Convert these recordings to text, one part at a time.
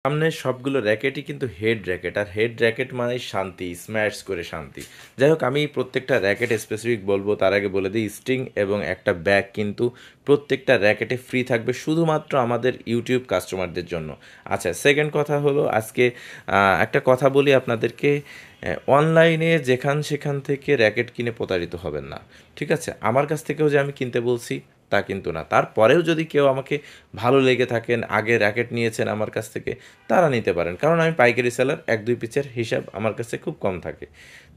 সামনের সবগুলো র্যাকেটই কিন্তু হেড র্যাকেট, আর হেড র্যাকেট মানেই শান্তি, স্ম্যাশ করে শান্তি। যাই হোক, আমি প্রত্যেকটা র্যাকেট স্পেসিফিক বলবো, তার আগে বলে দিই স্ট্রিং এবং একটা ব্যাগ কিন্তু প্রত্যেকটা র্যাকেটে ফ্রি থাকবে শুধুমাত্র আমাদের ইউটিউব কাস্টমারদের জন্য। আচ্ছা, সেকেন্ড কথা হলো আজকে একটা কথা বলি আপনাদেরকে, অনলাইনে সেখান থেকে র্যাকেট কিনে প্রতারিত হবেন না, ঠিক আছে? আমার কাছ থেকেও যে আমি কিনতে বলছি তা কিন্তু না। তারপরেও যদি কেউ আমাকে ভালো লেগে থাকেন, আগে র্যাকেট নিয়েছেন আমার কাছ থেকে, তারা নিতে পারেন, কারণ আমি পাইকারি সেলার, 1-2 পিসের হিসাব আমার কাছে খুব কম থাকে।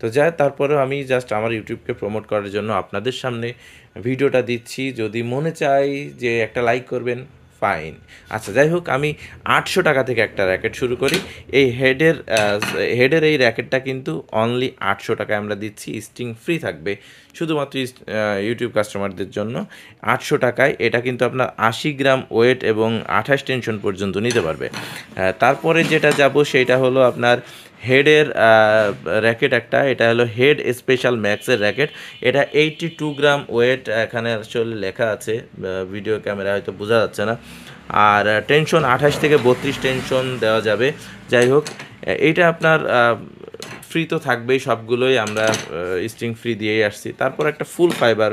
তো যাই, তারপরেও আমি জাস্ট আমার ইউটিউবকে প্রমোট করার জন্য আপনাদের সামনে ভিডিওটা দিচ্ছি। যদি মনে চাই যে একটা লাইক করবেন, ফাইন। আচ্ছা, যাই হোক, আমি 800 টাকা থেকে একটা র্যাকেট শুরু করি। এই হেডের এই র্যাকেটটা কিন্তু অনলি 800 টাকায় আমরা দিচ্ছি, স্টিং ফ্রি থাকবে শুধুমাত্র ইউটিউব কাস্টমারদের জন্য। 800 টাকায় এটা কিন্তু আপনার 80 গ্রাম ওয়েট এবং 28 টেনশন পর্যন্ত নিতে পারবে। তারপরে যেটা যাব সেটা হলো আপনার হেডের র্যাকেট একটা, এটা হলো হেড স্পেশাল ম্যাক্সের র্যাকেট। এটা 82 গ্রাম ওয়েট, এখানে আসলে লেখা আছে, ভিডিও ক্যামেরা হয়তো বোঝা যাচ্ছে না। আর টেনশন 28 থেকে 32 টেনশন দেওয়া যাবে। যাই হোক, এইটা আপনার ফ্রি তো থাকবেই, সবগুলোই আমরা স্ট্রিং ফ্রি দিয়েই আসছি। তারপর একটা ফুল ফাইবার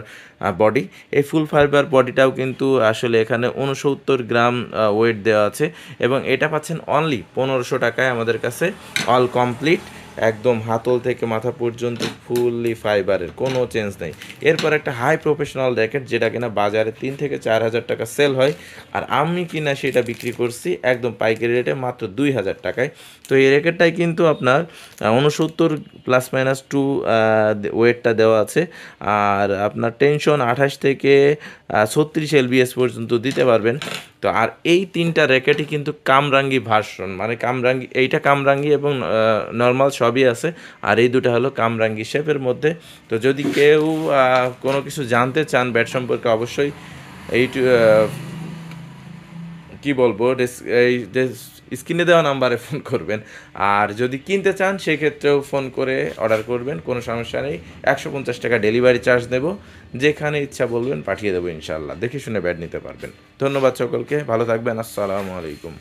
বডি, এই ফুল ফাইবার বডিটাও কিন্তু আসলে এখানে 69 গ্রাম ওয়েট দেওয়া আছে, এবং এটা পাচ্ছেন অনলি 1500 টাকায় আমাদের কাছে, অল কমপ্লিট, একদম হাতল থেকে মাথা পর্যন্ত ফুললি ফাইবারের, কোনো চেঞ্জ নেই। এরপর একটা হাই প্রফেশনাল র্যাকেট, যেটা কিনা বাজারে 3 থেকে 4000 টাকা সেল হয়, আর আমি কিনা সেটা বিক্রি করছি একদম পাইকারি রেটে মাত্র 2000 টাকায়। তো এই র্যাকেটটাই কিন্তু আপনার 69 ± 2 ওয়েটটা দেওয়া আছে, আর আপনার টেনশন 28 থেকে 36 LBS পর্যন্ত দিতে পারবেন। তো আর এই 3টা র্যাকেটই কিন্তু কামরাঙ্গি ভার্সন, মানে কামরাঙ্গি, এইটা কামরাঙ্গি এবং নর্মাল সবই আছে, আর এই দুটো হলো কামরাঙ্গি শেপের মধ্যে। তো যদি কেউ কোনো কিছু জানতে চান ব্যাট সম্পর্কে, অবশ্যই এই কি বলবো, এই স্ক্রিনে দেওয়া নাম্বারে ফোন করবেন। আর যদি কিনতে চান সেক্ষেত্রেও ফোন করে অর্ডার করবেন, কোনো সমস্যা নেই। 150 টাকা ডেলিভারি চার্জ দেবো, যেখানে ইচ্ছা বলবেন পাঠিয়ে দেবো ইনশাল্লাহ। দেখে শুনে ব্যাট নিতে পারবেন। ধন্যবাদ সকলকে, ভালো থাকবেন, আসসালামু আলাইকুম।